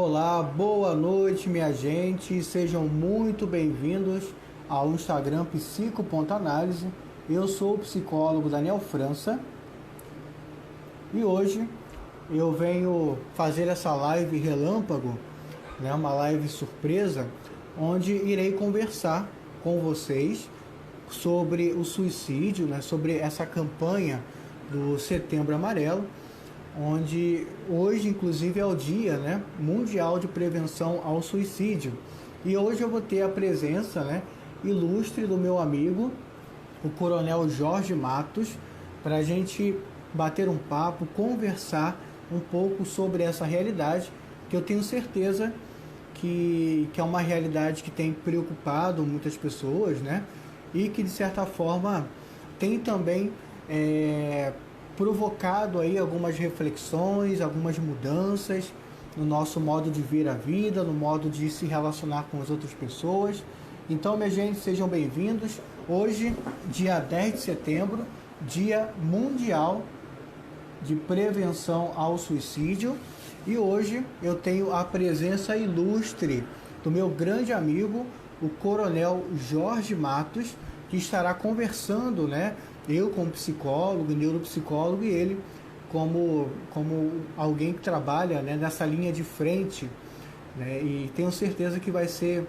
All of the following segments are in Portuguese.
Olá, boa noite, minha gente. Sejam muito bem-vindos ao Instagram Psico.análise. Eu sou o psicólogo Daniel França e hoje eu venho fazer essa live relâmpago, né, uma live surpresa, onde irei conversar com vocês sobre o suicídio, né, sobre essa campanha do Setembro Amarelo, onde hoje, inclusive, é o Dia, né, Mundial de Prevenção ao Suicídio. E hoje eu vou ter a presença, né, ilustre do meu amigo, o Coronel Jorge Matos, para a gente bater um papo, conversar um pouco sobre essa realidade, que eu tenho certeza que é uma realidade que tem preocupado muitas pessoas, né? E que, de certa forma, tem também provocado aí algumas reflexões, algumas mudanças no nosso modo de ver a vida, no modo de se relacionar com as outras pessoas. Então, minha gente, sejam bem-vindos. Hoje, dia 10 de setembro, Dia Mundial de Prevenção ao Suicídio. E hoje eu tenho a presença ilustre do meu grande amigo, o Coronel Jorge Matos, que estará conversando, né? Eu como psicólogo, neuropsicólogo, e ele como alguém que trabalha, né, nessa linha de frente, né? E tenho certeza que vai ser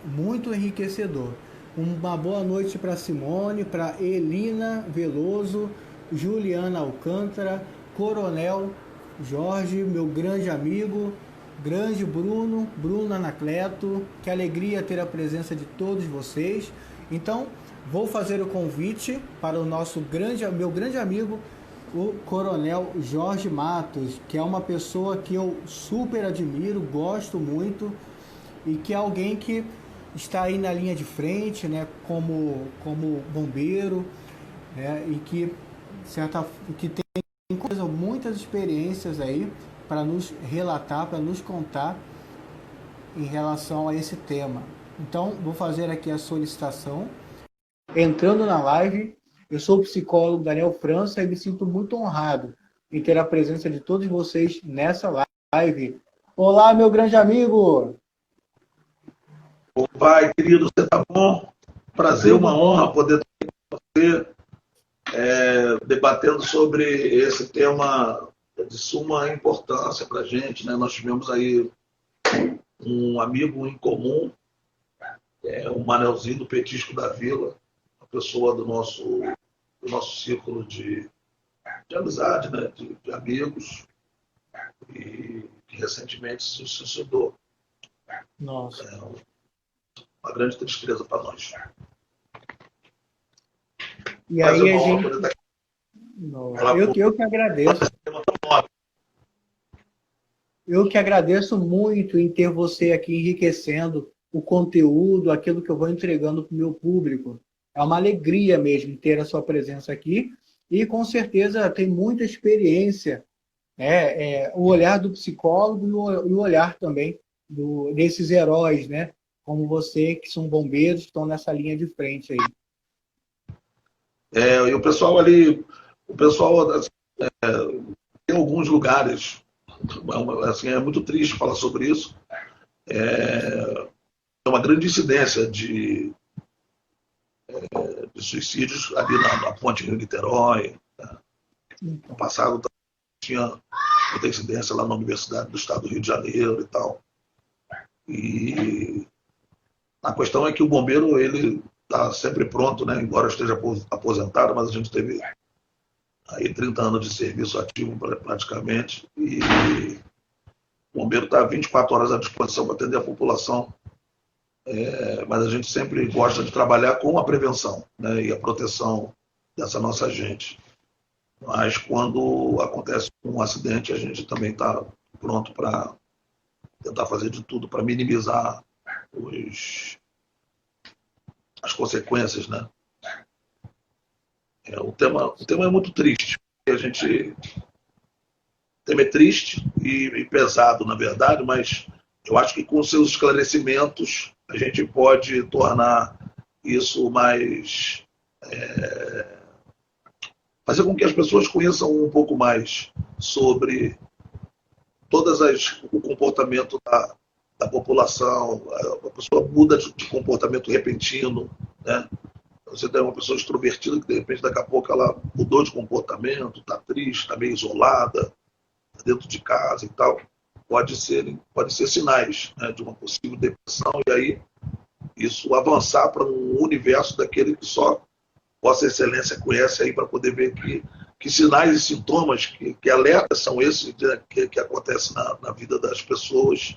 muito enriquecedor. Uma boa noite para Simone, para Elina Veloso, Juliana Alcântara, Coronel Jorge, meu grande amigo, grande Bruno Anacleto. Que alegria ter a presença de todos vocês. Então, vou fazer o convite para o meu grande amigo, o Coronel Jorge Matos, que é uma pessoa que eu super admiro, gosto muito, e que é alguém que está aí na linha de frente, né, como bombeiro, né, e que tem muitas experiências aí para nos relatar, para nos contar em relação a esse tema. Então, vou fazer aqui a solicitação. Entrando na live, eu sou o psicólogo Daniel França e me sinto muito honrado em ter a presença de todos vocês nessa live. Olá, meu grande amigo! Pai, querido, você tá bom? Prazer, Tudo uma honra bom? poder estar com você, debatendo sobre esse tema de suma importância para a gente, né? Nós tivemos aí um amigo em comum, o Manelzinho do Petisco da Vila, uma pessoa do nosso círculo de amizade, né? De amigos, e que recentemente se suicidou. Nossa. Uma grande tristeza para nós. E Prazer, aí a uma honra gente... poder estar aqui. Eu que agradeço. Eu que agradeço muito em ter você aqui enriquecendo o conteúdo, aquilo que eu vou entregando para o meu público. É uma alegria mesmo ter a sua presença aqui e com certeza tem muita experiência, né? O olhar do psicólogo e o olhar também desses heróis, né? Como você, que são bombeiros, que estão nessa linha de frente aí. E o pessoal ali, o pessoal tem alguns lugares, assim, é muito triste falar sobre isso. É uma grande incidência de suicídios ali na ponte Rio-Niterói. No passado tinha muita incidência lá na Universidade do Estado do Rio de Janeiro e tal. E a questão é que o bombeiro, ele está sempre pronto, né? Embora esteja aposentado, mas a gente teve aí 30 anos de serviço ativo praticamente, e o bombeiro está 24 horas à disposição para atender a população. Mas a gente sempre gosta de trabalhar com a prevenção, né, e a proteção dessa nossa gente. Mas quando acontece um acidente, a gente também está pronto para tentar fazer de tudo para minimizar as consequências, né? O tema é muito triste. A gente, o tema é triste e pesado, na verdade, mas eu acho que com seus esclarecimentos a gente pode tornar isso mais... fazer com que as pessoas conheçam um pouco mais sobre o comportamento da população, a pessoa muda de comportamento repentino, né? Você tem uma pessoa extrovertida que, de repente, daqui a pouco ela mudou de comportamento, está triste, está meio isolada, tá dentro de casa e tal. Pode ser sinais, né, de uma possível depressão, e aí isso avançar para um universo daquele que só Vossa Excelência conhece aí, para poder ver que sinais e sintomas, que alertas são esses, né, que acontecem na vida das pessoas,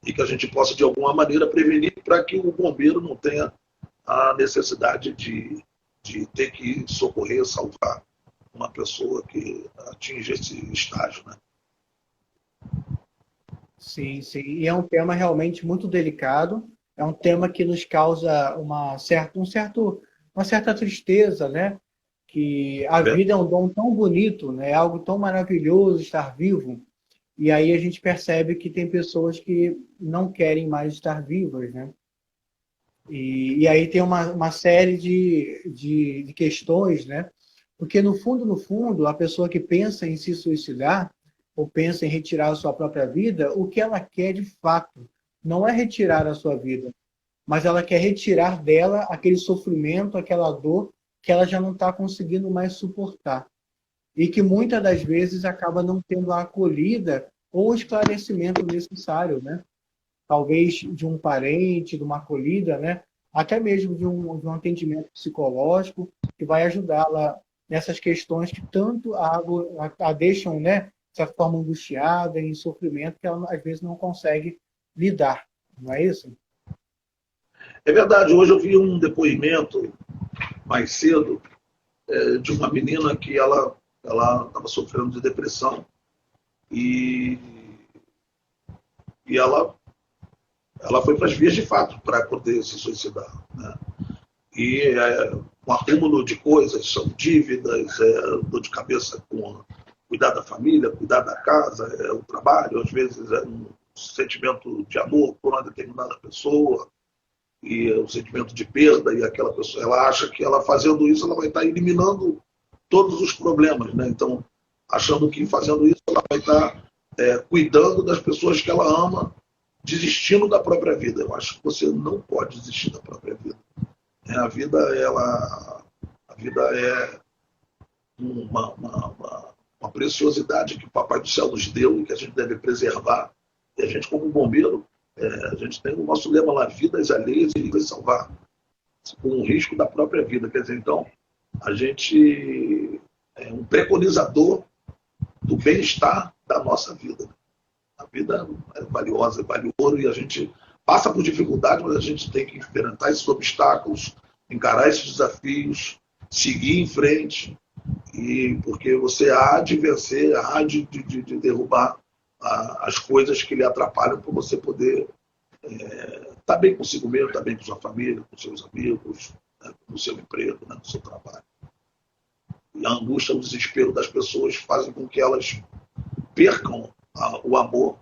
e que a gente possa, de alguma maneira, prevenir, para que o bombeiro não tenha a necessidade de ter que socorrer, salvar uma pessoa que atinge esse estágio, né? Sim, sim. E é um tema realmente muito delicado. É um tema que nos causa uma certa tristeza, né? Que a vida é um dom tão bonito, né? É algo tão maravilhoso estar vivo. E aí a gente percebe que tem pessoas que não querem mais estar vivas, né? E aí tem uma série de questões, né? Porque no fundo, a pessoa que pensa em se suicidar ou pensa em retirar a sua própria vida, o que ela quer de fato não é retirar a sua vida, mas ela quer retirar dela aquele sofrimento, aquela dor que ela já não está conseguindo mais suportar. E que muitas das vezes acaba não tendo a acolhida ou o esclarecimento necessário, né? Talvez de um parente, de uma acolhida, né? Até mesmo de um atendimento psicológico que vai ajudá-la nessas questões que tanto a deixam, né, de certa forma, angustiada, em sofrimento, que ela às vezes não consegue lidar, não é isso? É verdade, hoje eu vi um depoimento mais cedo de uma menina que ela estava sofrendo de depressão, e, e ela foi para as vias de fato para poder se suicidar, né? E um acúmulo de coisas, são dívidas, dor de cabeça com cuidar da família, cuidar da casa, o trabalho, às vezes é um sentimento de amor por uma determinada pessoa, e o sentimento de perda, e aquela pessoa, ela acha que ela fazendo isso, ela vai estar eliminando todos os problemas, né? Então, achando que fazendo isso, ela vai estar cuidando das pessoas que ela ama, desistindo da própria vida. Eu acho que você não pode desistir da própria vida. A vida é uma preciosidade que o Papai do Céu nos deu e que a gente deve preservar. E a gente, como bombeiro, a gente tem o nosso lema lá: vidas alheias e vidas salvar, com o risco da própria vida. Quer dizer, então, a gente é um preconizador do bem-estar da nossa vida. A vida é valiosa, vale ouro, e a gente passa por dificuldades, mas a gente tem que enfrentar esses obstáculos, encarar esses desafios, seguir em frente, e porque você há de vencer, há de derrubar as coisas que lhe atrapalham, para você poder estar bem consigo mesmo, estar bem com sua família, com seus amigos, né, no seu emprego, né, no seu trabalho. E a angústia, o desespero das pessoas fazem com que elas percam o amor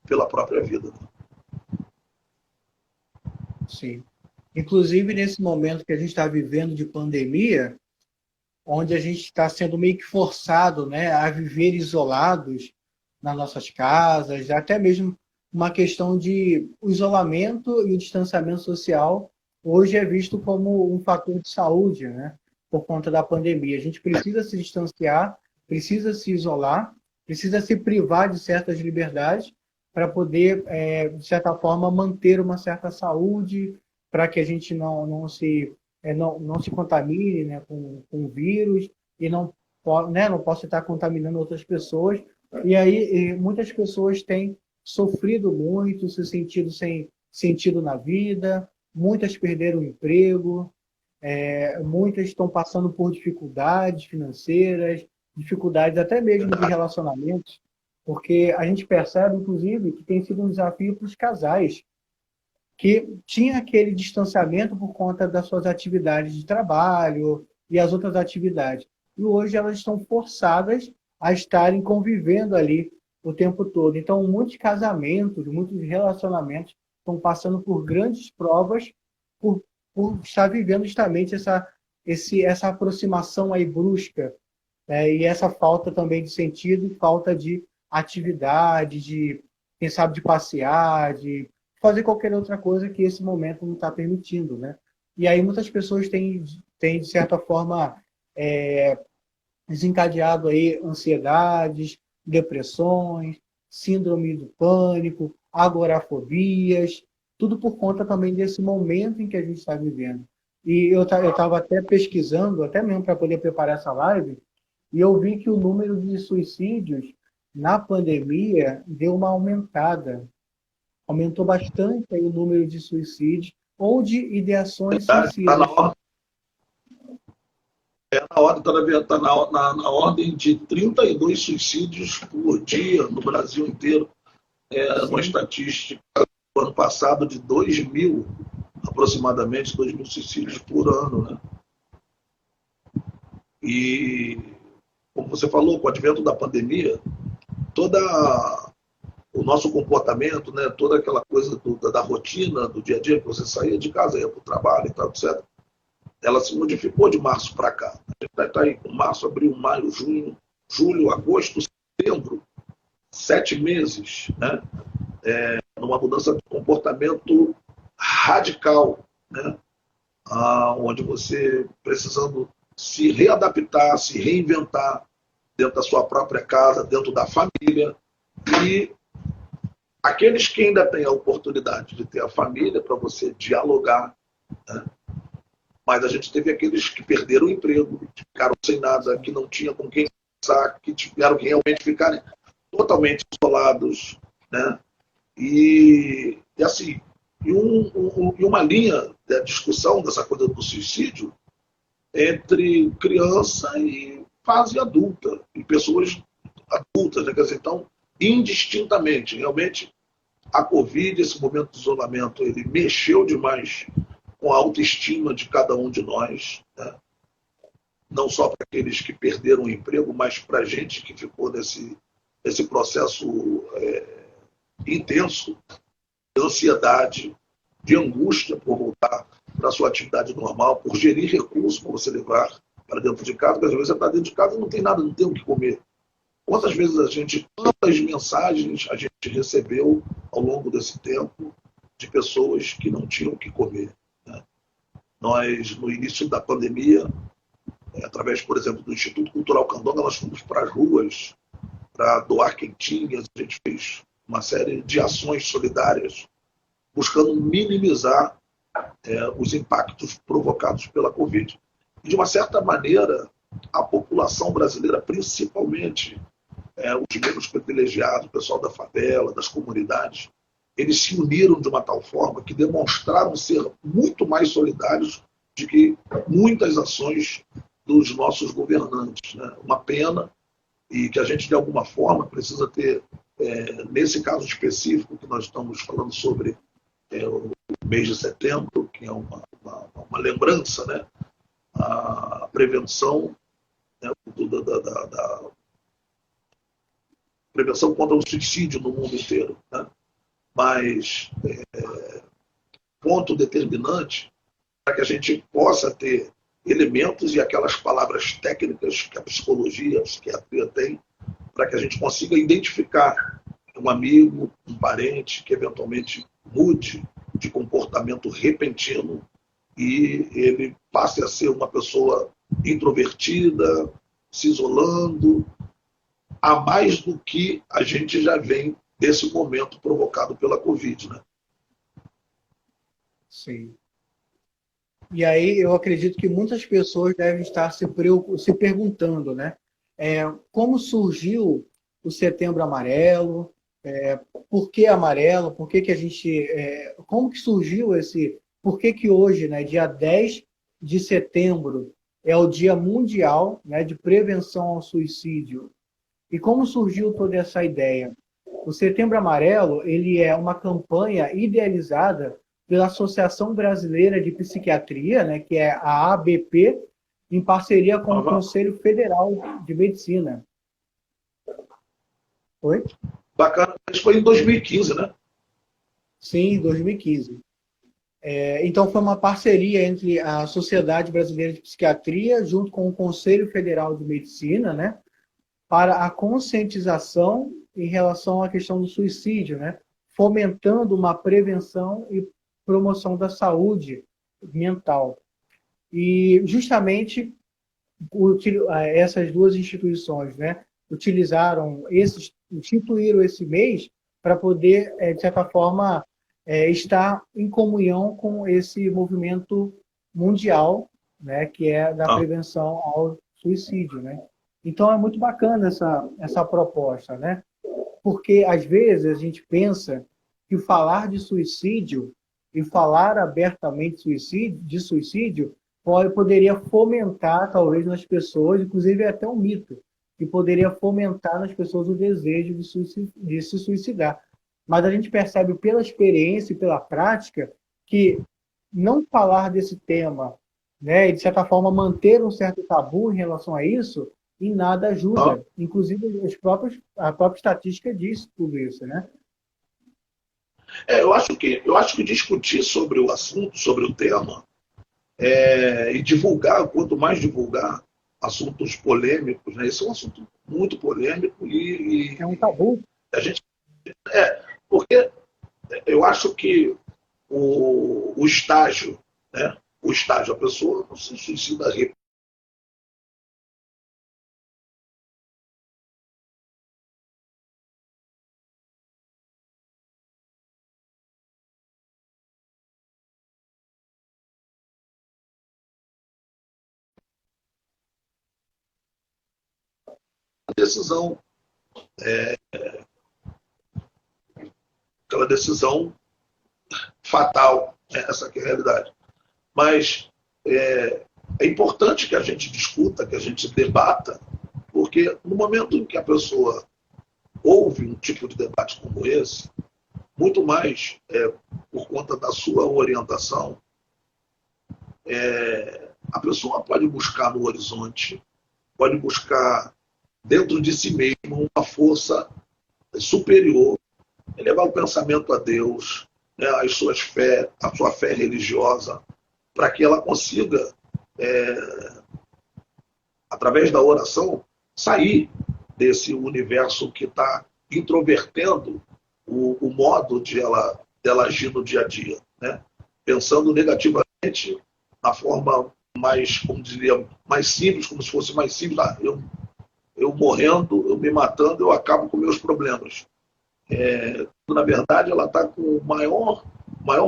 pela própria vida. Sim. Inclusive, nesse momento que a gente está vivendo de pandemia, onde a gente está sendo meio que forçado, né, a viver isolados nas nossas casas, até mesmo uma questão de o isolamento e o distanciamento social hoje é visto como um fator de saúde, né, por conta da pandemia. A gente precisa se distanciar, precisa se isolar, precisa se privar de certas liberdades para poder, de certa forma, manter uma certa saúde, para que a gente não se contamine, né, com vírus e não possa estar contaminando outras pessoas. E aí muitas pessoas têm sofrido muito, se sentido sem sentido na vida, muitas perderam o emprego, muitas estão passando por dificuldades financeiras, dificuldades até mesmo de relacionamentos, porque a gente percebe, inclusive, que tem sido um desafio para os casais que tinha aquele distanciamento por conta das suas atividades de trabalho e as outras atividades. E hoje elas estão forçadas a estarem convivendo ali o tempo todo. Então, muitos casamentos, muitos relacionamentos estão passando por grandes provas por, por estar vivendo justamente essa aproximação aí brusca, né? E essa falta também de sentido, falta de atividade, de, quem sabe, de passear, de fazer qualquer outra coisa que esse momento não está permitindo, né? E aí muitas pessoas têm de certa forma, desencadeado aí ansiedades, depressões, síndrome do pânico, agorafobias, tudo por conta também desse momento em que a gente está vivendo. E eu estava até pesquisando, até mesmo para poder preparar essa live, e eu vi que o número de suicídios na pandemia deu uma aumentada. Aumentou bastante aí o número de suicídios ou de ideações Está na suicidas. ordem, na ordem de 32 suicídios por dia no Brasil inteiro. Uma Sim, estatística do ano passado de 2.000, aproximadamente 2.000 suicídios por ano, né? E, como você falou, com o advento da pandemia, toda o nosso comportamento, né, toda aquela coisa da rotina, do dia a dia, que você saía de casa, ia para o trabalho e tal, etc., ela se modificou de março para cá. A gente está aí com março, abril, maio, junho, julho, agosto, setembro, 7 meses, né, numa mudança de comportamento radical, né, onde você precisando se readaptar, se reinventar dentro da sua própria casa, dentro da família, e aqueles que ainda têm a oportunidade de ter a família para você dialogar, né? Mas a gente teve aqueles que perderam o emprego, que ficaram sem nada, que não tinha com quem conversar, que tiveram que realmente ficarem totalmente isolados, né? E assim, e uma linha de discussão dessa coisa do suicídio entre criança e fase adulta, e pessoas adultas, né? Quer dizer, então, indistintamente, realmente, a Covid, esse momento de isolamento, ele mexeu demais com a autoestima de cada um de nós, né? Não só para aqueles que perderam o emprego, mas para a gente que ficou nesse processo intenso de ansiedade, de angústia por voltar para a sua atividade normal, por gerir recursos para você levar para dentro de casa, porque às vezes você está dentro de casa e não tem nada, não tem o que comer. Quantas vezes quantas mensagens a gente recebeu ao longo desse tempo de pessoas que não tinham o que comer, né? Nós, no início da pandemia, através, por exemplo, do Instituto Cultural Candonga, nós fomos para as ruas para doar quentinhas, a gente fez uma série de ações solidárias buscando minimizar os impactos provocados pela Covid. E, de uma certa maneira, a população brasileira, principalmente os menos privilegiados, o pessoal da favela, das comunidades, eles se uniram de uma tal forma que demonstraram ser muito mais solidários do que muitas ações dos nossos governantes, né? Uma pena, e que a gente, de alguma forma, precisa ter, nesse caso específico que nós estamos falando sobre o mês de setembro, que é uma lembrança, né? A prevenção, né? da prevenção contra o suicídio no mundo inteiro, né? Mas ponto determinante para que a gente possa ter elementos e aquelas palavras técnicas que a psicologia, a psiquiatria tem, para que a gente consiga identificar um amigo, um parente que eventualmente mude de comportamento repentino e ele passe a ser uma pessoa introvertida, se isolando, a mais do que a gente já vem desse momento provocado pela Covid, né? sim. E aí eu acredito que muitas pessoas devem estar se perguntando, né? Como surgiu o Setembro Amarelo? Por que amarelo? Por que que a gente... como que surgiu esse... Por que que hoje, né, dia 10 de setembro, é o Dia Mundial, né, de Prevenção ao Suicídio? E como surgiu toda essa ideia? O Setembro Amarelo, ele é uma campanha idealizada pela Associação Brasileira de Psiquiatria, né, que é a ABP, em parceria com o Conselho Federal de Medicina. Oi? Bacana. Isso foi em 2015, né? Sim, 2015. Então, foi uma parceria entre a Sociedade Brasileira de Psiquiatria, junto com o Conselho Federal de Medicina, né, para a conscientização em relação à questão do suicídio, né? Fomentando uma prevenção e promoção da saúde mental. E justamente essas duas instituições, né, instituíram esse mês para poder, de certa forma, estar em comunhão com esse movimento mundial, né, que é da Ah, prevenção ao suicídio, né? Então é muito bacana essa proposta, né? Porque às vezes a gente pensa que falar de suicídio e falar abertamente de suicídio poderia fomentar, talvez, nas pessoas, inclusive é até um mito, que poderia fomentar nas pessoas o desejo de se suicidar. Mas a gente percebe pela experiência e pela prática que não falar desse tema, né, e de certa forma manter um certo tabu em relação a isso, em nada ah. ajuda. Inclusive, a própria estatística diz tudo isso, né? Eu acho que discutir sobre o assunto, sobre o tema, e divulgar, quanto mais divulgar assuntos polêmicos, né? Esse é um assunto muito polêmico É um e tabu. a gente porque eu acho que o estágio, né? O estágio, a pessoa não se suicida a decisão, aquela decisão fatal, né? Essa que é a realidade. Mas é importante que a gente discuta, que a gente debata, porque no momento em que a pessoa ouve um tipo de debate como esse, muito mais por conta da sua orientação, a pessoa pode buscar no horizonte, pode buscar dentro de si mesmo uma força superior, elevar o pensamento a Deus, né, a sua fé religiosa, para que ela consiga, através da oração, sair desse universo que está introvertendo o modo dela agir no dia a dia, né? Pensando negativamente na forma mais, como diria, mais simples, como se fosse mais simples. Eu morrendo, eu me matando, eu acabo com meus problemas. Na verdade, ela está com o maior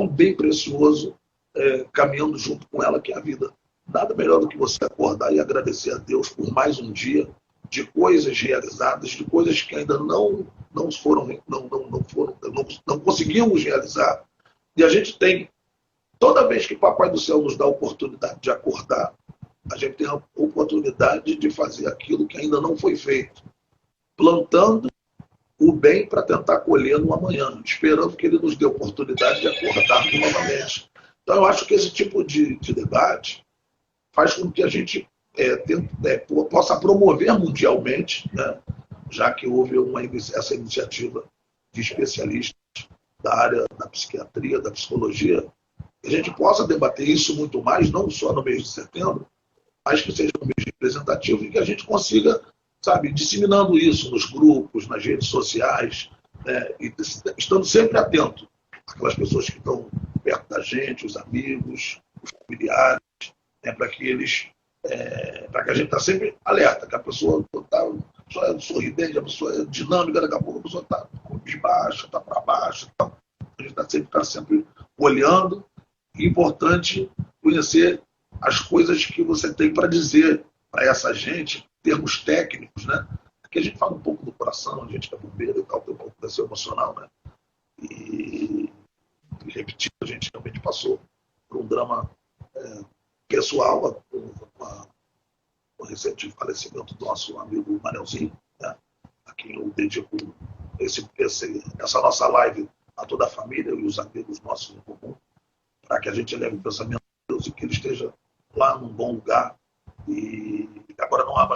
bem precioso caminhando junto com ela, que é a vida. Nada melhor do que você acordar e agradecer a Deus por mais um dia de coisas realizadas, de coisas que ainda não conseguimos realizar. E a gente tem, toda vez que Papai do Céu nos dá a oportunidade de acordar, a gente tem a oportunidade de fazer aquilo que ainda não foi feito, plantando o bem para tentar colher no amanhã, esperando que ele nos dê a oportunidade de acordar novamente. Então, eu acho que esse tipo de debate faz com que a gente possa promover mundialmente, né, já que houve essa iniciativa de especialistas da área da psiquiatria, da psicologia, que a gente possa debater isso muito mais, não só no mês de setembro, mas que seja um mês representativo e que a gente consiga, sabe, disseminando isso nos grupos, nas redes sociais, né, e estando sempre atento àquelas pessoas que estão perto da gente, os amigos, os familiares, né, para que eles, para que a gente está sempre alerta, que a pessoa é sorridente, a pessoa é dinâmica, daqui a pouco a pessoa está de baixo, está para baixo, então, a gente está sempre olhando. É importante conhecer as coisas que você tem para dizer para essa gente, em termos técnicos, né? Aqui a gente fala um pouco do coração, a gente é bombeiro e tal, tem um pouco desse emocional, né? E repetindo, a gente realmente passou por um drama pessoal, com o recente falecimento do nosso amigo Manelzinho, né? A quem eu dedico essa nossa live a toda a família e os amigos nossos em comum, para que a gente leve o pensamento de Deus e que ele esteja lá num bom lugar. E agora não há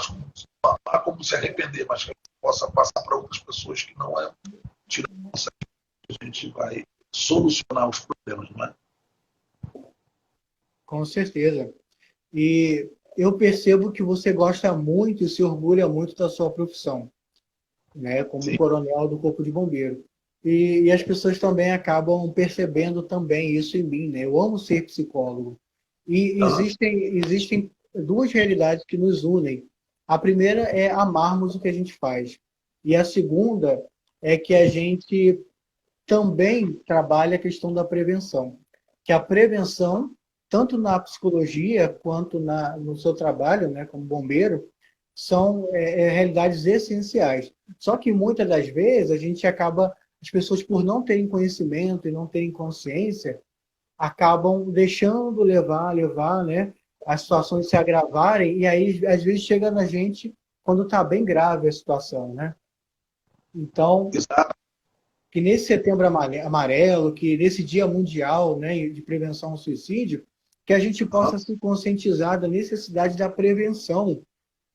como se arrepender, mas que a gente possa passar para outras pessoas que não é tirando nossa, a gente vai solucionar os problemas, não é? Com certeza. E eu percebo que você gosta muito e se orgulha muito da sua profissão. né, como sim. coronel do Corpo de Bombeiro. E as pessoas também acabam percebendo também isso em mim, né? Eu amo ser psicólogo. E Aham. existem duas realidades que nos unem. A primeira é amarmos o que a gente faz. E a segunda é que a gente também trabalha a questão da prevenção. Que a prevenção, tanto na psicologia quanto no seu trabalho, né, como bombeiro, são realidades essenciais. Só que muitas das vezes a gente acaba, as pessoas por não terem conhecimento e não terem consciência, acabam deixando levar, né, as situações se agravarem e aí às vezes chega na gente quando está bem grave a situação, né? Então, Exato. que nesse setembro amarelo, que nesse dia mundial, né, de prevenção ao suicídio, que a gente Aham. possa se conscientizar da necessidade da prevenção,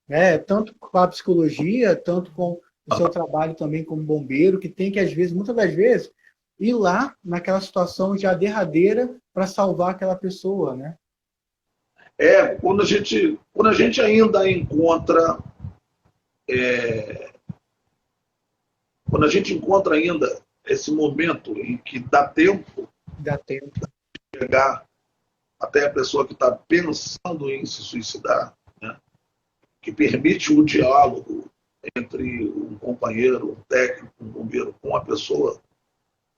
né, tanto com a psicologia, tanto com o seu trabalho também como bombeiro, que tem que, às vezes, muitas das vezes, ir lá naquela situação já derradeira para salvar aquela pessoa, né? Quando a gente ainda encontra, quando a gente encontra ainda esse momento em que dá tempo Dá tempo. de chegar até a pessoa que está pensando em se suicidar, né? Que permite o diálogo entre um companheiro, um técnico, um bombeiro com a pessoa,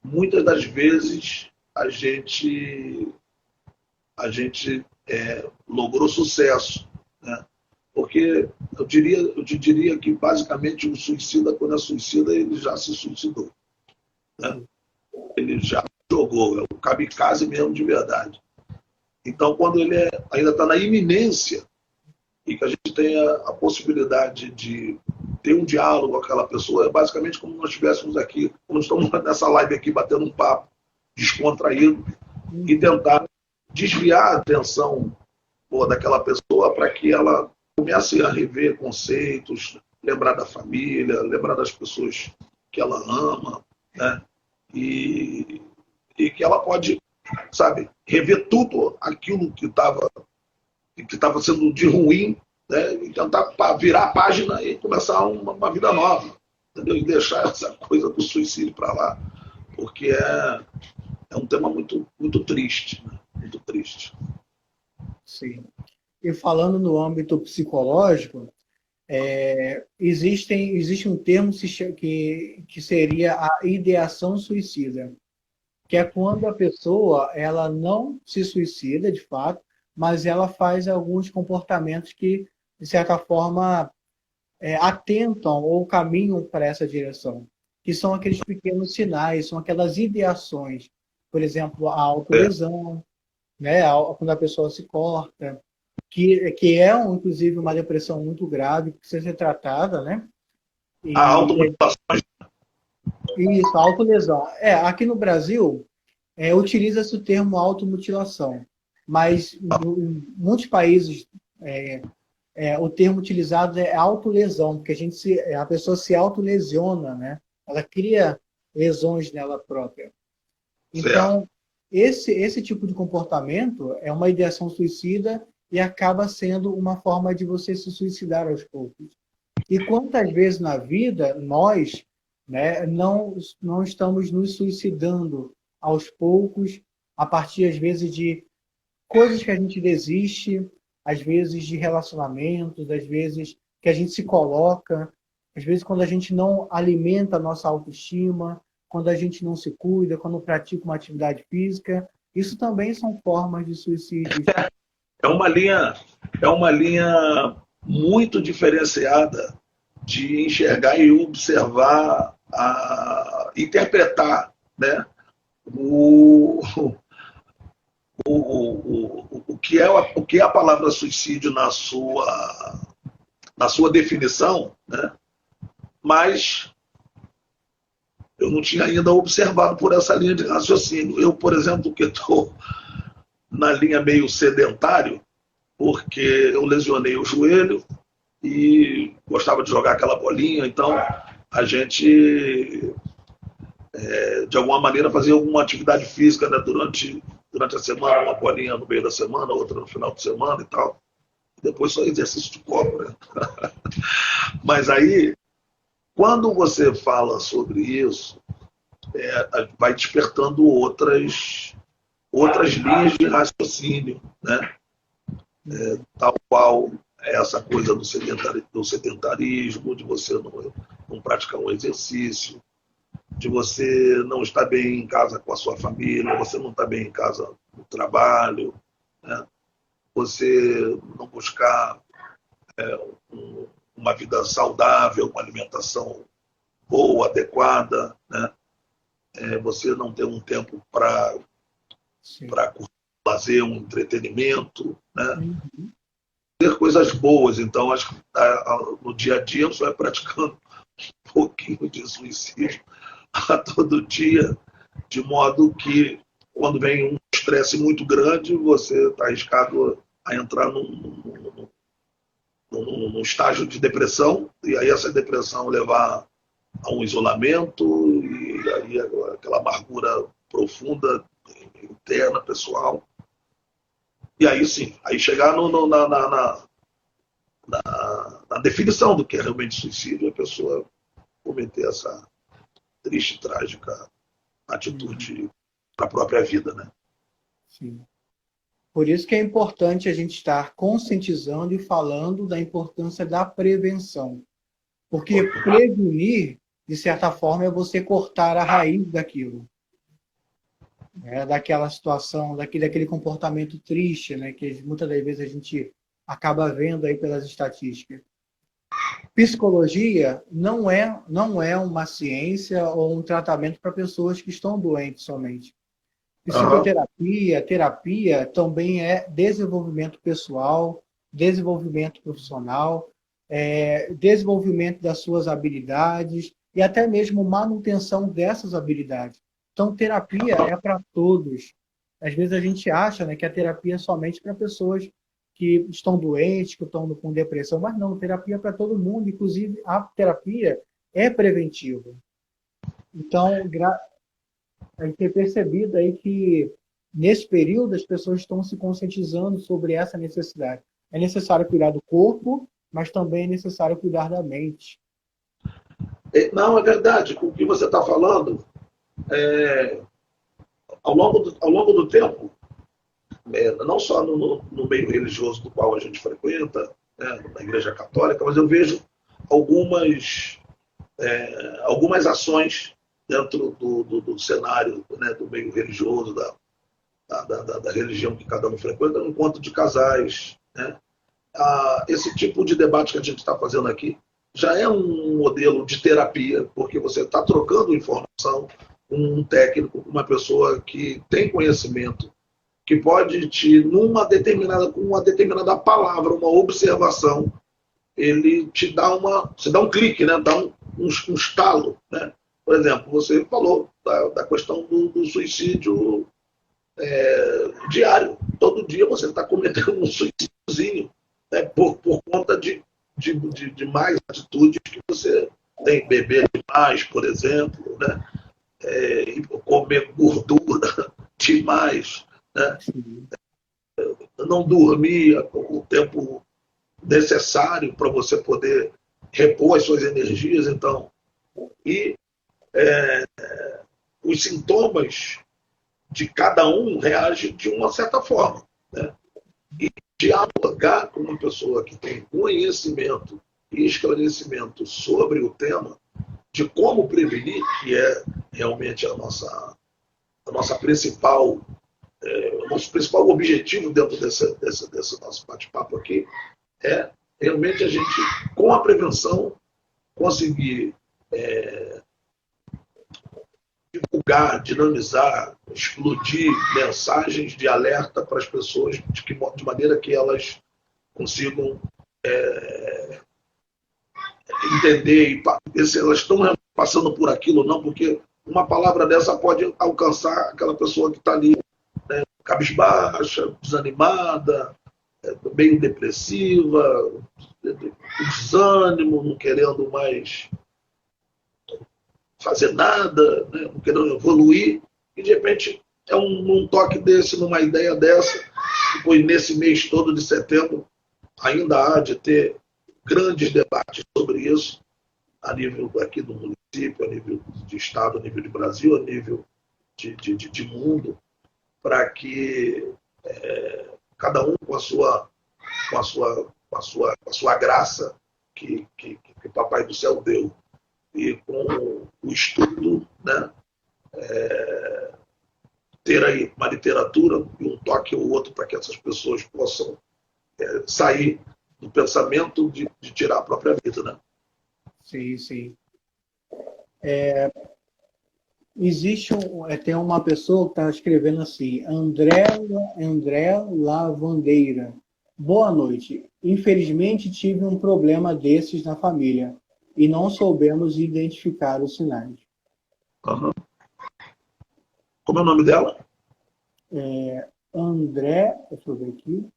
muitas das vezes a gente logrou sucesso, né? Porque eu te diria que basicamente o suicida, quando é suicida, ele já se suicidou, né? Sim. Ele já jogou, é o kamikaze mesmo de verdade. Então, quando ele ainda está na iminência e que a gente tenha a possibilidade de ter um diálogo com aquela pessoa, é basicamente como nós estivéssemos aqui, como estamos nessa live aqui, batendo um papo descontraído e Uhum. tentar desviar a atenção daquela pessoa para que ela comece a rever conceitos, lembrar da família, lembrar das pessoas que ela ama, né? E, e que ela pode, sabe, rever tudo aquilo que estava sendo de ruim, né? E tentar virar a página e começar uma vida nova, entendeu? E deixar essa coisa do suicídio para lá, porque é um tema muito, muito triste, né? Muito triste. Sim. E falando no âmbito psicológico, existe um termo que seria a ideação suicida, que é quando a pessoa ela não se suicida de fato, mas ela faz alguns comportamentos que, de certa forma, atentam ou caminham para essa direção, que são aqueles pequenos sinais, são aquelas ideações. Por exemplo, a É. autolesão, né? Quando a pessoa se corta, que é, inclusive, uma depressão muito grave, que precisa ser tratada, né? A E automutilação. isso, a autolesão. Aqui no Brasil, utiliza-se o termo automutilação, mas em muitos países o termo utilizado é autolesão, porque a pessoa se autolesiona, né? Ela cria lesões nela própria. Certo. Então, esse tipo de comportamento é uma ideação suicida e acaba sendo uma forma de você se suicidar aos poucos. E quantas vezes na vida nós, né, não estamos nos suicidando aos poucos, a partir, às vezes, de coisas que a gente desiste, às vezes de relacionamentos, às vezes que a gente se coloca, às vezes quando a gente não alimenta a nossa autoestima, quando a gente não se cuida, quando pratica uma atividade física. Isso também são formas de suicídios. É uma linha, é uma linha muito diferenciada de enxergar e observar, interpretar, né? o, o que é a palavra suicídio na sua definição, né? Mas eu não tinha ainda observado por essa linha de raciocínio. Eu, por exemplo, que estou na linha meio sedentário, porque eu lesionei o joelho e gostava de jogar aquela bolinha, então a gente, de alguma maneira, fazia alguma atividade física, né, durante a semana, uma bolinha no meio da semana, outra no final de semana e tal. Depois só exercício de corpo, né? Mas aí Quando você fala sobre isso, vai despertando outras linhas de raciocínio, né? Tal qual essa coisa do sedentarismo, de você não praticar um exercício, de você não estar bem em casa com a sua família, você não estar bem em casa no trabalho, né? Você não buscar uma vida saudável, uma alimentação boa, adequada, né? Você não ter um tempo para fazer um entretenimento, né? Uhum. Ter coisas boas. Então, acho que no dia a dia você vai praticando um pouquinho de suicídio a todo dia, de modo que quando vem um estresse muito grande, você está arriscado a entrar num estágio de depressão, e aí essa depressão levar a um isolamento, e aí aquela amargura profunda, interna, pessoal. E aí sim, aí chegar na definição do que é realmente suicídio, a pessoa cometer essa triste, trágica atitude para a própria vida, né? Sim. Por isso que é importante a gente estar conscientizando e falando da importância da prevenção. Porque prevenir, de certa forma, é você cortar a raiz daquilo. Daquela situação, daquele comportamento triste, né, que muitas das vezes a gente acaba vendo aí pelas estatísticas. Psicologia não é uma ciência ou um tratamento para pessoas que estão doentes somente. Psicoterapia, terapia também é desenvolvimento pessoal, desenvolvimento profissional, desenvolvimento das suas habilidades e até mesmo manutenção dessas habilidades. Então, terapia é para todos. Às vezes a gente acha, né, que a terapia é somente para pessoas que estão doentes, que estão com depressão, mas não, terapia é para todo mundo, inclusive a terapia é preventiva. Então, a gente tem percebido aí que nesse período as pessoas estão se conscientizando sobre essa necessidade. É necessário cuidar do corpo, mas também é necessário cuidar da mente. Não, é verdade. O que você está falando, ao longo do tempo, não só no meio religioso do qual a gente frequenta, né, na Igreja Católica, mas eu vejo algumas ações dentro do cenário, né, do meio religioso, da religião que cada um frequenta, no encontro de casais. Né? Esse tipo de debate que a gente está fazendo aqui já é um modelo de terapia, porque você está trocando informação com um técnico, com uma pessoa que tem conhecimento, que pode com uma determinada palavra, uma observação, ele te dá um clique, né? Dá um estalo. Né? Por exemplo, você falou da questão do suicídio diário. Todo dia você está cometendo um suicídiozinho, né? por conta de mais atitudes que você tem. Beber demais, por exemplo, né? Comer gordura demais, né? Não dormir o tempo necessário para você poder repor as suas energias. Então, os sintomas de cada um reagem de uma certa forma. Né? E dialogar com uma pessoa que tem conhecimento e esclarecimento sobre o tema, de como prevenir, que é realmente o nosso principal objetivo dentro desse nosso bate-papo aqui, é realmente a gente, com a prevenção, conseguir divulgar, dinamizar, explodir mensagens de alerta para as pessoas, de maneira que elas consigam entender e ver se elas estão passando por aquilo ou não, porque uma palavra dessa pode alcançar aquela pessoa que está ali, né, cabisbaixa, desanimada, meio depressiva, desânimo, não querendo mais fazer nada, né, não querendo evoluir, e de repente é um toque desse, numa ideia dessa, que foi nesse mês todo de setembro, ainda há de ter grandes debates sobre isso, a nível aqui do município, a nível de estado, a nível de Brasil, a nível de mundo, para que cada um com a sua graça que o Papai do Céu deu e com o estudo, né, ter aí uma literatura e um toque ou outro para que essas pessoas possam sair do pensamento de tirar a própria vida, né? Sim, sim. Tem uma pessoa que está escrevendo assim, André Lavandeira. Boa noite. Infelizmente tive um problema desses na família e não soubemos identificar os sinais. Uhum. Como é o nome dela? André, deixa eu ver aqui.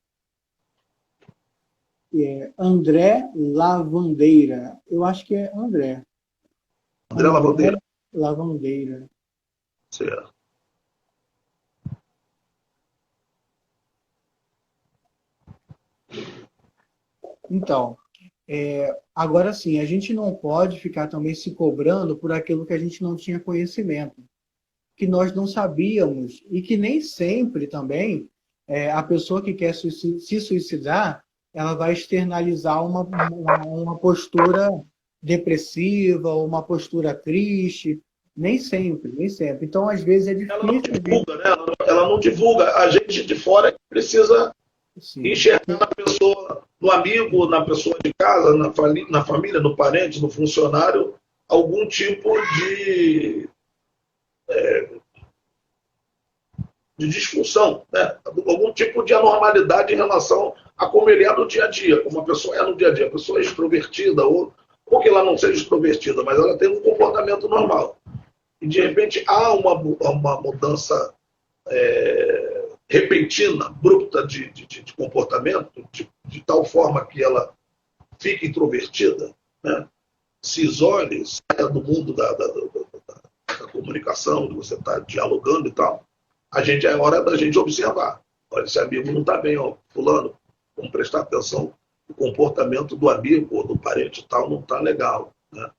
André Lavandeira. Eu acho que é André. André Lavandeira. Lavandeira. Certo. Então, agora sim, a gente não pode ficar também se cobrando por aquilo que a gente não tinha conhecimento, que nós não sabíamos, e que nem sempre também a pessoa que quer se suicidar, ela vai externalizar uma postura depressiva, uma postura triste. Nem sempre, nem sempre. Então, às vezes, é difícil. Ela não divulga, né? Ela não divulga. A gente de fora precisa enxergar na pessoa, no amigo, na pessoa de casa, na família, no parente, no funcionário, algum tipo de disfunção, né? Algum tipo de anormalidade em relação a como ele é no dia a dia, como a pessoa é no dia a dia. A pessoa é extrovertida, ou que ela não seja extrovertida, mas ela tem um comportamento normal. E, de repente, há uma mudança repentina, abrupta de comportamento, de tal forma que ela fica introvertida, né? Se isole, saia do mundo da comunicação, de você estar dialogando e tal. É hora da gente observar. Olha, esse amigo não está bem, ó, fulano, vamos prestar atenção. O comportamento do amigo ou do parente e tal não está legal, né?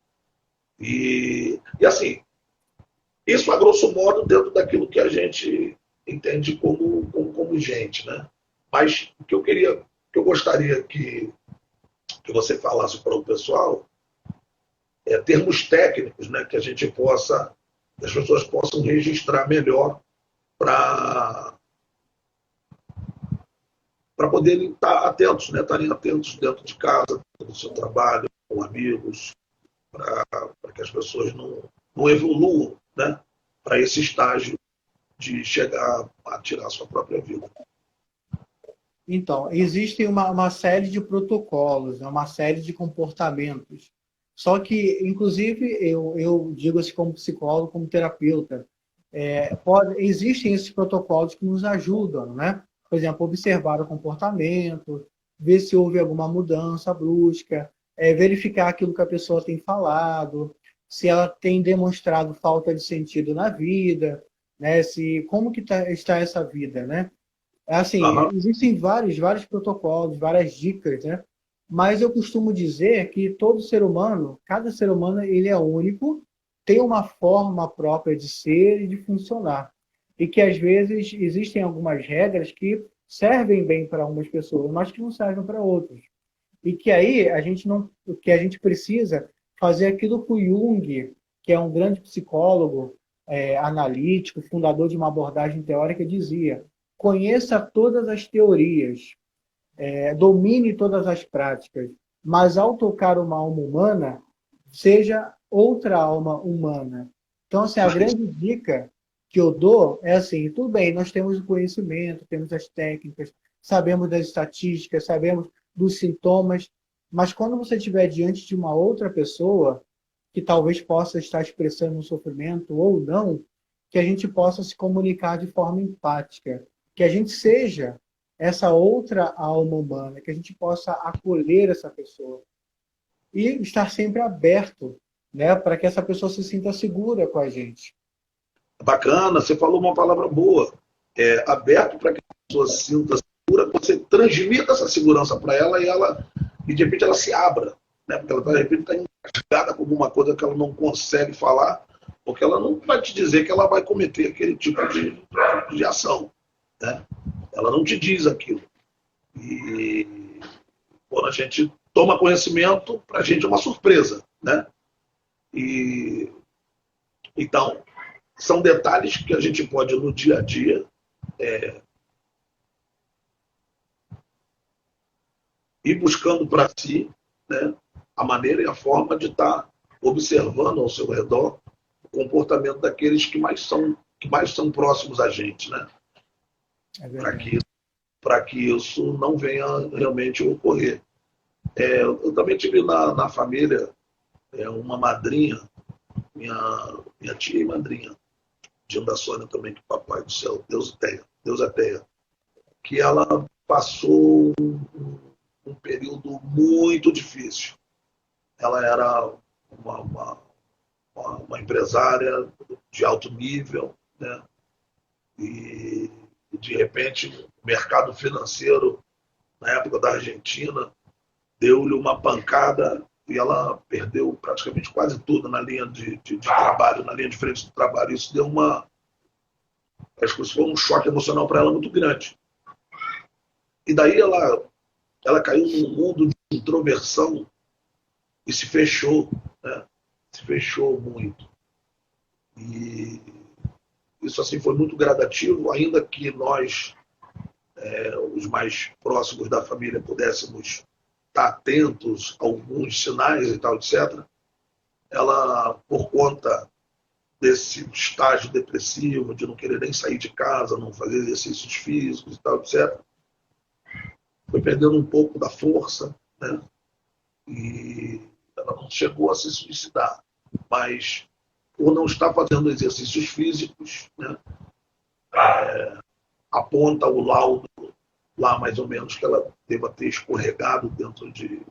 E assim, isso a grosso modo dentro daquilo que a gente entende como gente, né? Mas o que eu gostaria que você falasse para o pessoal termos técnicos, né, que as pessoas possam registrar melhor para poderem estar atentos, né? Estarem atentos dentro de casa, do seu trabalho, com amigos, para que as pessoas não evoluam, né, para esse estágio de chegar a tirar a sua própria vida. Então, existe uma série de protocolos, uma série de comportamentos. Só que, inclusive, eu digo assim como psicólogo, como terapeuta, existem esses protocolos que nos ajudam, né? Por exemplo, observar o comportamento, ver se houve alguma mudança brusca, verificar aquilo que a pessoa tem falado, se ela tem demonstrado falta de sentido na vida, né? Como que está essa vida, né? Assim, existem vários protocolos, várias dicas, né? Mas eu costumo dizer que todo ser humano, cada ser humano, ele é único, tem uma forma própria de ser e de funcionar. E que, às vezes, existem algumas regras que servem bem para algumas pessoas, mas que não servem para outras. E que aí que a gente precisa fazer aquilo que o Jung, que é um grande psicólogo, analítico, fundador de uma abordagem teórica, dizia: conheça todas as teorias, domine todas as práticas, mas ao tocar uma alma humana, seja outra alma humana. Então, assim, a grande dica que eu dou é assim, tudo bem, nós temos o conhecimento, temos as técnicas, sabemos das estatísticas, sabemos dos sintomas, mas quando você estiver diante de uma outra pessoa que talvez possa estar expressando um sofrimento ou não, que a gente possa se comunicar de forma empática, que a gente seja essa outra alma humana, que a gente possa acolher essa pessoa e estar sempre aberto, né, para que essa pessoa se sinta segura com a gente. Bacana, você falou uma palavra boa. Aberto para que a pessoa se sinta segura, você transmita essa segurança para ela e de repente ela se abra, né? Porque ela, de repente, está engasgada com alguma coisa que ela não consegue falar, porque ela não vai te dizer que ela vai cometer aquele tipo de ação, né? Ela não te diz aquilo. E quando a gente toma conhecimento, para a gente é uma surpresa, né? E então são detalhes que a gente pode no dia a dia ir buscando para si, né, a maneira e a forma de estar observando ao seu redor o comportamento daqueles que mais são próximos a gente, né? Para que isso não venha realmente ocorrer. Eu também tive na família uma madrinha, minha tia e madrinha, tia da Sônia também, que papai do céu, Deus é terra, que ela passou um período muito difícil. Ela era uma empresária de alto nível, né? E de repente o mercado financeiro, na época da Argentina, deu-lhe uma pancada e ela perdeu praticamente quase tudo na linha de trabalho, na linha de frente do trabalho. Isso deu acho que isso foi um choque emocional para ela muito grande. E daí ela caiu num mundo de introversão e se fechou, né? Se fechou muito. E isso assim foi muito gradativo, ainda que nós, os mais próximos da família, pudéssemos estar atentos a alguns sinais e tal, etc. Ela, por conta desse estágio depressivo, de não querer nem sair de casa, não fazer exercícios físicos e tal, etc., foi perdendo um pouco da força, né? E ela não chegou a se suicidar, mas por não estar fazendo exercícios físicos, né, aponta o laudo lá mais ou menos que ela deva ter escorregado dentro de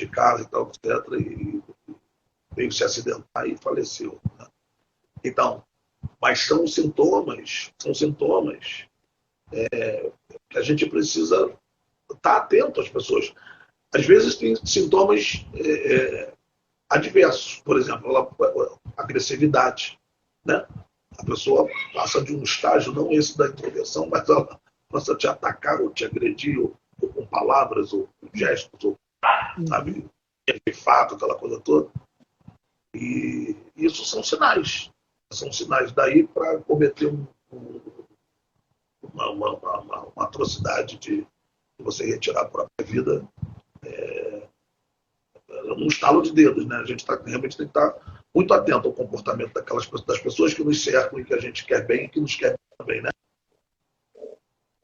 casa e tal, etc., e veio se acidentar e faleceu, né? Então, mas são sintomas que a gente precisa estar atento às pessoas. Às vezes tem sintomas adversos, por exemplo, a agressividade, né? A pessoa passa de um estágio, não esse da introversão, mas ela passa a te atacar ou te agredir, ou com palavras, ou com gestos, ou, sabe, de fato, aquela coisa toda. E isso são sinais. São sinais daí para cometer uma atrocidade de você retirar a própria vida num estalo de dedos, né? A gente realmente tem que estar muito atento ao comportamento das pessoas que nos cercam e que a gente quer bem e que nos quer bem também, né?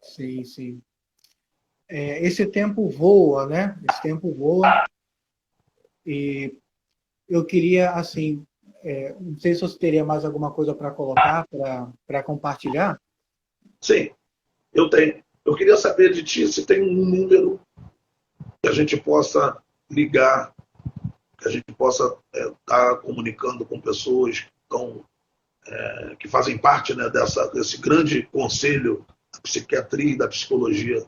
Sim, sim. Esse tempo voa, né? Esse tempo voa. E eu queria, assim, não sei se você teria mais alguma coisa para colocar, para compartilhar. Sim, eu tenho. Eu queria saber de ti se tem um número que a gente possa ligar, que a gente possa estar comunicando com pessoas que fazem parte, né, desse grande conselho da psiquiatria e da psicologia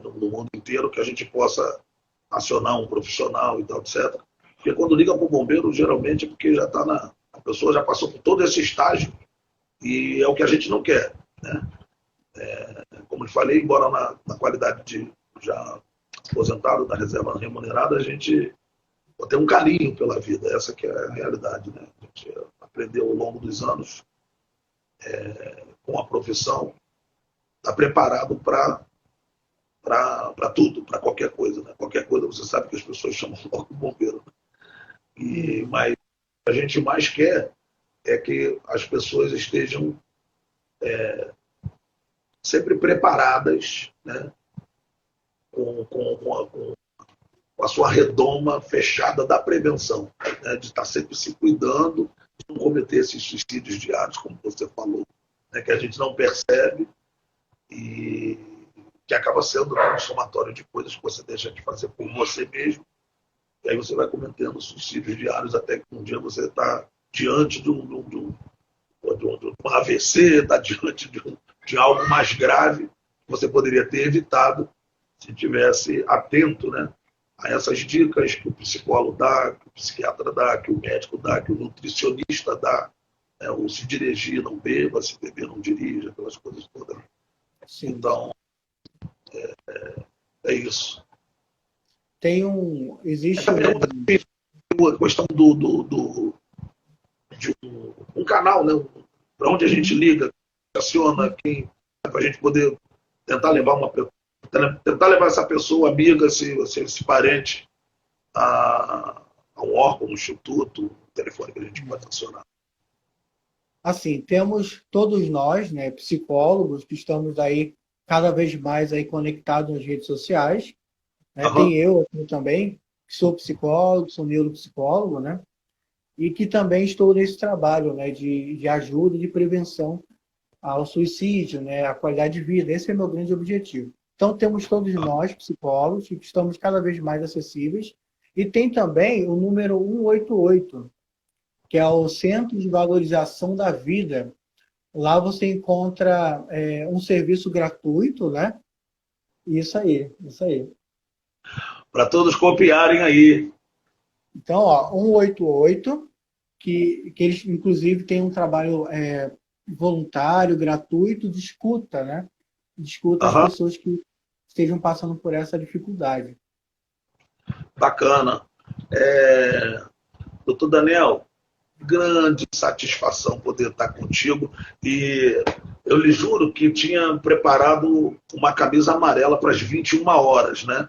no mundo inteiro, que a gente possa acionar um profissional e tal, etc. Porque quando liga para o bombeiro, geralmente é porque a pessoa já passou por todo esse estágio e é o que a gente não quer, né? Como eu falei, embora na qualidade de já aposentado da reserva remunerada, a gente tem um carinho pela vida, essa que é a realidade, né? A gente aprendeu ao longo dos anos com a profissão, está preparado para tudo, para qualquer coisa, né? Qualquer coisa você sabe que as pessoas chamam logo de bombeiro, né? Mas a gente mais quer é que as pessoas estejam sempre preparadas, né? Com a sua redoma fechada da prevenção, né? De estar sempre se cuidando, de não cometer esses suicídios diários, como você falou, né? Que a gente não percebe e que acaba sendo um somatório de coisas que você deixa de fazer por você mesmo, e aí você vai cometendo suicídios diários até que um dia você está diante de um AVC, está diante de algo mais grave que você poderia ter evitado se tivesse atento, né, a essas dicas que o psicólogo dá, que o psiquiatra dá, que o médico dá, que o nutricionista dá, né? Ou se dirigir, não beba, se beber, não dirija, aquelas coisas todas. Sim. Então, é isso. Existe Essa pergunta a questão de um canal, né? Para onde a gente liga, aciona quem, para a gente poder tentar levar tentar levar essa pessoa amiga, esse parente a um órgão, um instituto, um telefone que a gente pode acionar. assim, temos todos nós, né, psicólogos, que estamos aí cada vez mais aí conectados nas redes sociais, né? Aham. Tem eu aqui também, que sou psicólogo, sou neuropsicólogo, né? E que também estou nesse trabalho, né, de ajuda, de prevenção ao suicídio, né, à qualidade de vida. Esse é o meu grande objetivo. Então, temos todos nós, psicólogos, que estamos cada vez mais acessíveis. E tem também o número 188, que é o Centro de Valorização da Vida. Lá você encontra um serviço gratuito, né? Isso aí, isso aí. Para todos copiarem aí. Então, ó, 188, que eles, inclusive, têm um trabalho voluntário, gratuito, de escuta, né? De escuta às Aham. pessoas que estejam passando por essa dificuldade. Bacana. Doutor Daniel, grande satisfação poder estar contigo. E eu lhe juro que tinha preparado uma camisa amarela para as 21 horas, né?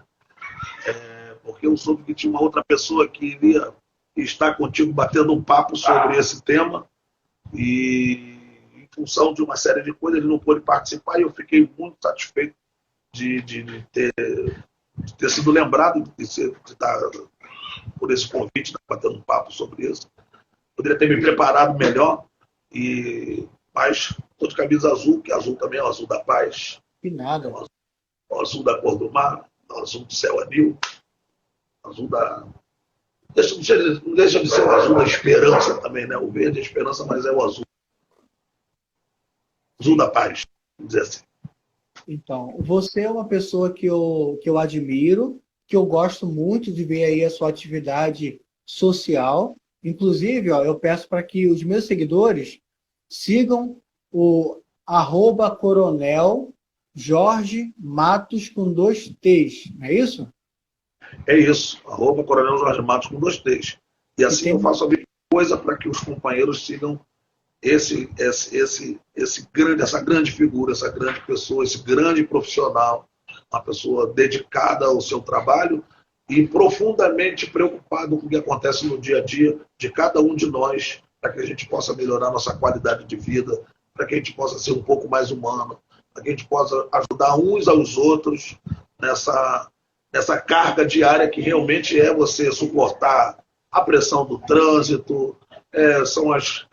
Porque eu soube que tinha uma outra pessoa que iria estar contigo batendo um papo sobre esse tema. E, em função de uma série de coisas, ele não pôde participar. E eu fiquei muito satisfeito de ter sido lembrado de estar por esse convite, de estar batendo um papo sobre isso. Poderia ter me preparado melhor, mas estou de camisa azul, que azul também é o azul da paz, E é nada. o azul da cor do mar, é o azul do céu anil, azul da. Não deixa de ser o azul da esperança também, né? O verde é a esperança, mas é o azul da paz, vamos dizer assim. Então, você é uma pessoa que eu admiro, que eu gosto muito de ver aí a sua atividade social. Inclusive, ó, eu peço para que os meus seguidores sigam o @coronel Jorge Matos com 2 T's, não é isso? É isso, @Coronel Jorge Matos com 2 T's. E E assim tem eu faço a mesma coisa para que os companheiros sigam essa grande figura, essa grande pessoa, esse grande profissional, uma pessoa dedicada ao seu trabalho e profundamente preocupado com o que acontece no dia a dia de cada um de nós, para que a gente possa melhorar nossa qualidade de vida, para que a gente possa ser um pouco mais humano, para que a gente possa ajudar uns aos outros nessa carga diária que realmente é você suportar a pressão do trânsito, são as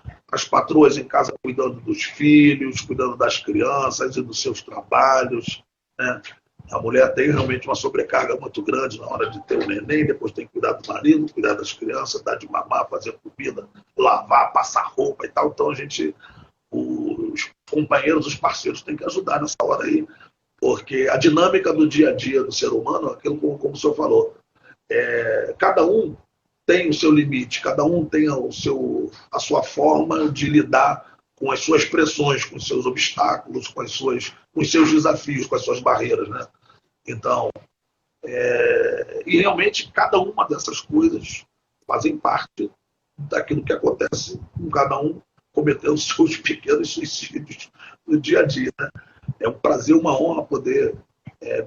patroas em casa cuidando dos filhos, cuidando das crianças e dos seus trabalhos, né? A mulher tem realmente uma sobrecarga muito grande na hora de ter o neném, depois tem que cuidar do marido, cuidar das crianças, dar de mamar, fazer comida, lavar, passar roupa e tal. Então os companheiros, os parceiros têm que ajudar nessa hora aí, porque a dinâmica do dia a dia do ser humano, aquilo como o senhor falou, cada um tem o seu limite, cada um tem a sua forma de lidar com as suas pressões, com os seus obstáculos, com os seus desafios, com as suas barreiras, né? Então, e realmente cada uma dessas coisas fazem parte daquilo que acontece com cada um cometendo seus pequenos suicídios no dia a dia, né? É um prazer, uma honra poder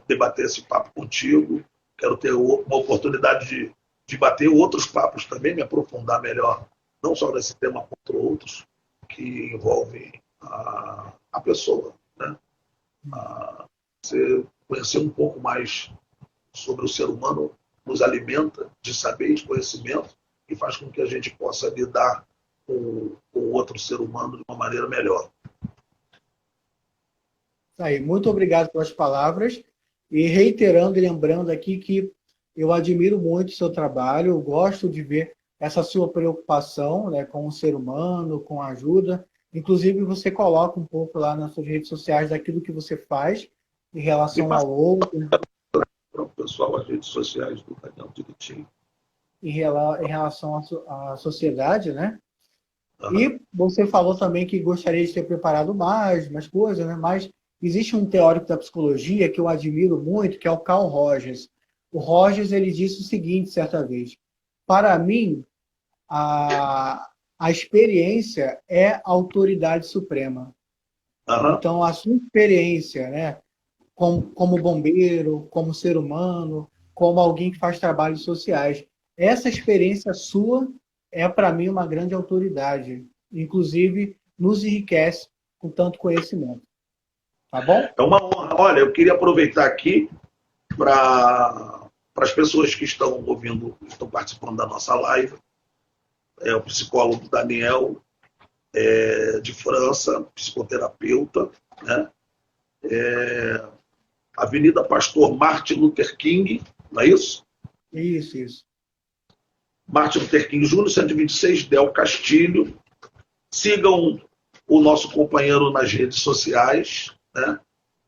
debater esse papo contigo. Quero ter uma oportunidade de bater outros papos também, me aprofundar melhor, não só nesse tema, quanto outros, que envolvem a pessoa, né? Você conhecer um pouco mais sobre o ser humano nos alimenta de saber e de conhecimento e faz com que a gente possa lidar com o outro ser humano de uma maneira melhor. Aí, muito obrigado pelas palavras e reiterando e lembrando aqui que eu admiro muito o seu trabalho, eu gosto de ver essa sua preocupação, né, com o ser humano, com a ajuda. Inclusive, você coloca um pouco lá nas suas redes sociais daquilo que você faz em relação ao outro. para o pessoal as redes sociais do Daniel direitinho. Em relação à sociedade, né? Aham. E você falou também que gostaria de ter preparado mais coisas, né? Mas existe um teórico da psicologia que eu admiro muito, que é o Carl Rogers. O Rogers, ele disse o seguinte certa vez: para mim, a experiência é a autoridade suprema. Aham. Então, a sua experiência, né, como bombeiro, como ser humano, como alguém que faz trabalhos sociais, essa experiência sua é, para mim, uma grande autoridade. Inclusive, nos enriquece com tanto conhecimento. Tá bom? É uma honra. Olha, eu queria aproveitar aqui para as pessoas que estão ouvindo, estão participando da nossa live. É o psicólogo Daniel, de França, psicoterapeuta, né? Avenida Pastor Martin Luther King, não é isso? Isso. Martin Luther King Júnior, 126, Del Castilho. Sigam o nosso companheiro nas redes sociais, né?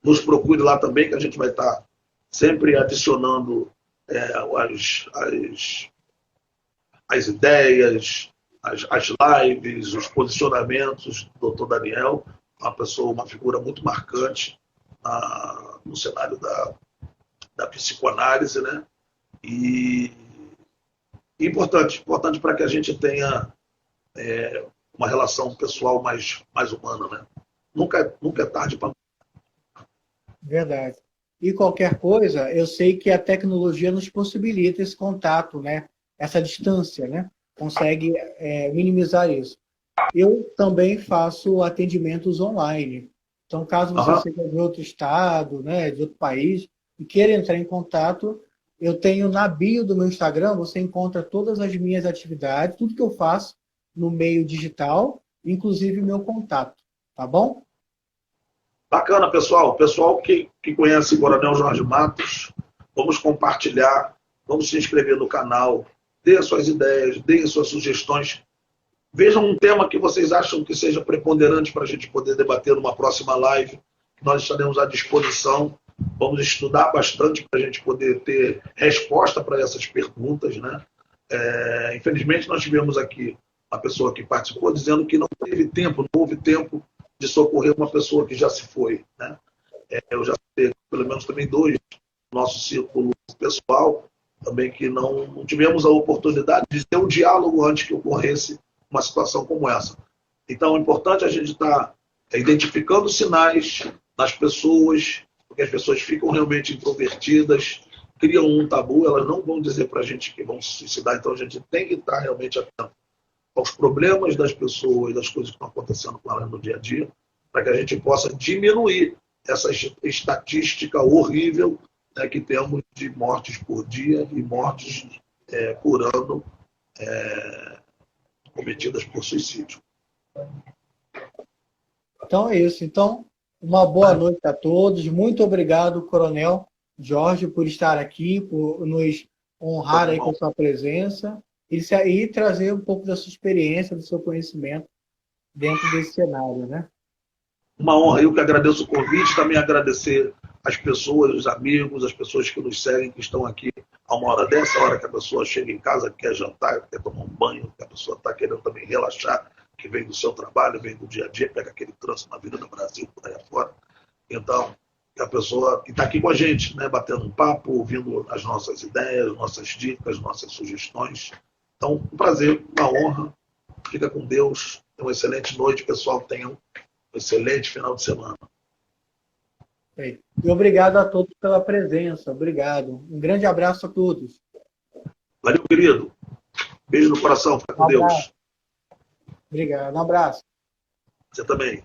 Nos procure lá também, que a gente vai estar sempre adicionando as ideias, as lives, os posicionamentos do Dr. Daniel, uma figura muito marcante no cenário da psicoanálise, né? E importante para que a gente tenha uma relação pessoal mais humana, né? Nunca é tarde para... Verdade. E qualquer coisa, eu sei que a tecnologia nos possibilita esse contato, né? Essa distância, né? Consegue minimizar isso. Eu também faço atendimentos online. Então, caso você seja de outro estado, né, de outro país, e queira entrar em contato, eu tenho na bio do meu Instagram, você encontra todas as minhas atividades, tudo que eu faço no meio digital, inclusive meu contato. Tá bom? Bacana, pessoal. Pessoal que conhece o Coronel Jorge Matos, vamos compartilhar, vamos se inscrever no canal, dê as suas ideias, dê as suas sugestões. Vejam um tema que vocês acham que seja preponderante para a gente poder debater numa próxima live. Nós estaremos à disposição. Vamos estudar bastante para a gente poder ter resposta para essas perguntas, né? Infelizmente, nós tivemos aqui uma pessoa que participou dizendo que não houve tempo de socorrer uma pessoa que já se foi, né? Eu já sei pelo menos também dois no nosso círculo pessoal também que não tivemos a oportunidade de ter um diálogo antes que ocorresse uma situação como essa. Então, é importante a gente estar identificando sinais nas pessoas, porque as pessoas ficam realmente introvertidas, criam um tabu, elas não vão dizer para a gente que vão se suicidar, então a gente tem que estar realmente atento aos problemas das pessoas, das coisas que estão acontecendo com elas no dia a dia, para que a gente possa diminuir essa estatística horrível, né, que temos de mortes por dia e mortes por ano cometidas por suicídio. Então é isso. Então, uma boa noite a todos. Muito obrigado, Coronel Jorge, por estar aqui, por nos honrar aí com sua presença e trazer um pouco da sua experiência, do seu conhecimento dentro desse cenário, né? Uma honra, eu que agradeço o convite, também agradecer as pessoas, os amigos, as pessoas que nos seguem, que estão aqui a uma hora dessa, a hora que a pessoa chega em casa, quer jantar, quer tomar um banho, que a pessoa está querendo também relaxar, que vem do seu trabalho, vem do dia a dia, pega aquele trânsito na vida do Brasil, por aí afora. Então, a pessoa que está aqui com a gente, né, batendo um papo, ouvindo as nossas ideias, nossas dicas, nossas sugestões. Então, um prazer, uma honra. Fica com Deus. Uma excelente noite, pessoal. Tenham um excelente final de semana. E obrigado a todos pela presença. Obrigado. Um grande abraço a todos. Valeu, querido. Beijo no coração. Fica com Deus. Obrigado. Um abraço. Você também.